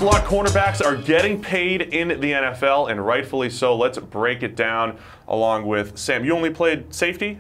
Slot cornerbacks are getting paid in the NFL, and rightfully so. Let's break it down along with Sam. You only played safety,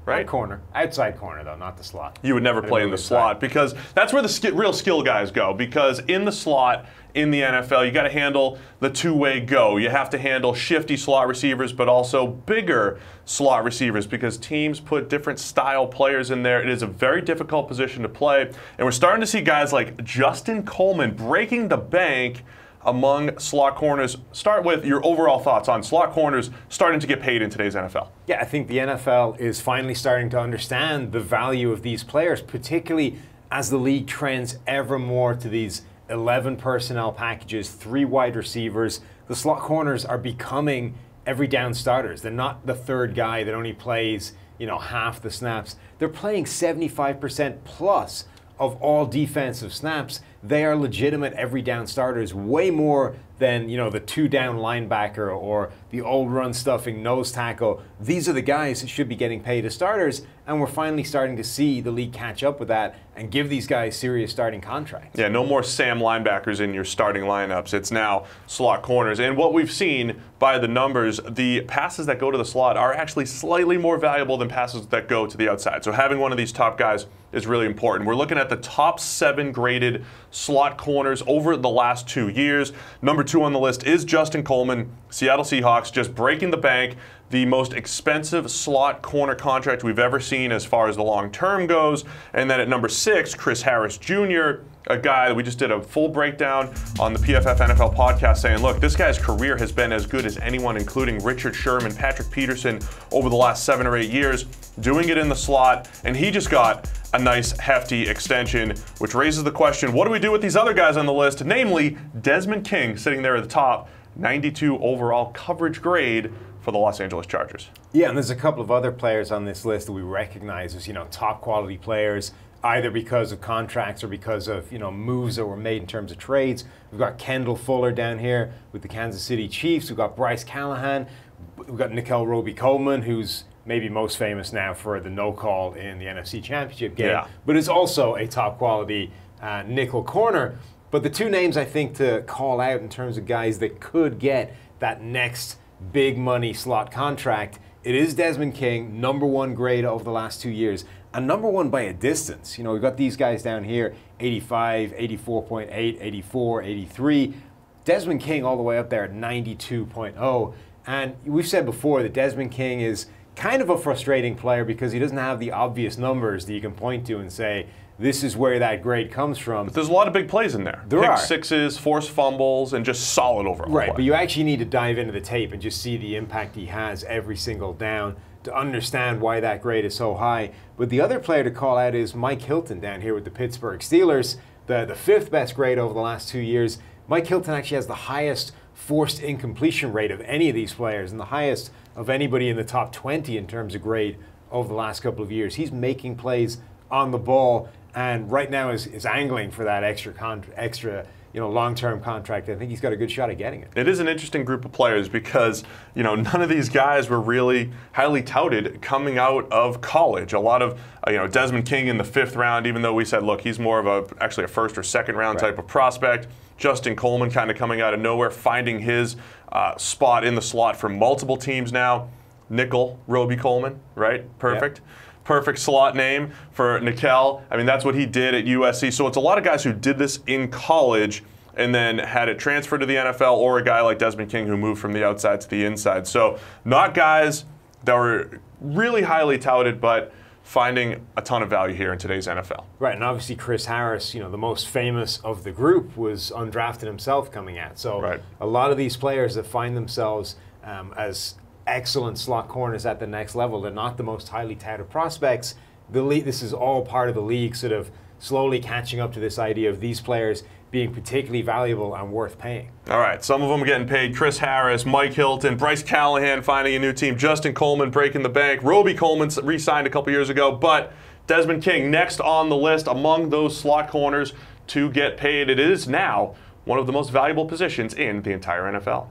right? Corner. Outside corner, though, not the slot. You would never play in the slot because that's where the real skill guys go. Because in the slot, in the NFL, you got to handle the two-way go. You have to handle shifty slot receivers, but also bigger slot receivers because teams put different style players in there. It is a very difficult position to play. And we're starting to see guys like Justin Coleman breaking the bank among slot corners. Start with your overall thoughts on slot corners starting to get paid in today's NFL. Yeah, I think the NFL is finally starting to understand the value of these players, particularly as the league trends ever more to these 11 personnel packages, 3 wide receivers. The slot corners are becoming every down starters. They're not the third guy that only plays, half the snaps. They're playing 75% plus of all defensive snaps. They are legitimate every down starters, way more than the 2-down linebacker or the old run stuffing nose tackle. These are the guys that should be getting paid as starters, and we're finally starting to see the league catch up with that and give these guys serious starting contracts. Yeah, no more Sam linebackers in your starting lineups. It's now slot corners. And what we've seen by the numbers, the passes that go to the slot are actually slightly more valuable than passes that go to the outside. So having one of these top guys is really important. We're looking at the top 7 graded slot corners over the last 2 years. Number 2 on the list is Justin Coleman, Seattle Seahawks, just breaking the bank. The most expensive slot corner contract we've ever seen as far as the long term goes. And then at number 6, Chris Harris Jr., a guy that we just did a full breakdown on the PFF NFL podcast saying, look, this guy's career has been as good as anyone, including Richard Sherman, Patrick Peterson, over the last 7 or 8 years, doing it in the slot. And he just got a nice hefty extension, which raises the question, what do we do with these other guys on the list? Namely, Desmond King sitting there at the top, 92 overall coverage grade for the Los Angeles Chargers. Yeah, and there's a couple of other players on this list that we recognize as, top quality players, either because of contracts or because of, moves that were made in terms of trades. We've got Kendall Fuller down here with the Kansas City Chiefs. We've got Bryce Callahan. We've got Nickel Roby-Coleman, who's maybe most famous now for the no call in the NFC Championship game, but is also a top quality nickel corner. But the 2 names I think to call out in terms of guys that could get that next big money slot contract, it is Desmond King, number 1 grade over the last 2 years, and number 1 by a distance. We've got these guys down here, 85, 84.8, 84, 83. Desmond King all the way up there at 92.0. And we've said before that Desmond King is kind of a frustrating player because he doesn't have the obvious numbers that you can point to and say, this is where that grade comes from. But there's a lot of big plays in there. There are. Pick sixes, forced fumbles, and just solid overall Right, play. but you actually need to dive into the tape and just see the impact he has every single down to understand why that grade is so high. But the other player to call out is Mike Hilton down here with the Pittsburgh Steelers, the 5th best grade over the last 2 years. Mike Hilton actually has the highest forced incompletion rate of any of these players and the highest of anybody in the top 20 in terms of grade over the last couple of years. He's making plays on the ball and right now is angling for that extra long-term contract. I think he's got a good shot at getting it. It is an interesting group of players because, none of these guys were really highly touted coming out of college. A lot of, Desmond King in the 5th round, even though we said, look, he's more of actually a 1st or 2nd round type of prospect. Justin Coleman kind of coming out of nowhere, finding his spot in the slot for multiple teams now. Nickel Roby-Coleman, right? Perfect. Yep. Perfect slot name for Nickel. I mean, that's what he did at USC. So it's a lot of guys who did this in college and then had it transferred to the NFL, or a guy like Desmond King who moved from the outside to the inside. So not guys that were really highly touted, but finding a ton of value here in today's NFL. Right, and obviously Chris Harris, the most famous of the group, was undrafted himself coming out. So a lot of these players that find themselves as excellent slot corners at the next level, they're not the most highly touted prospects. This is all part of the league sort of slowly catching up to this idea of these players being particularly valuable and worth paying. All right, some of them are getting paid. Chris Harris, Mike Hilton, Bryce Callahan finding a new team, Justin Coleman breaking the bank, Roby-Coleman re-signed a couple years ago, but Desmond King next on the list among those slot corners to get paid. It is now one of the most valuable positions in the entire NFL.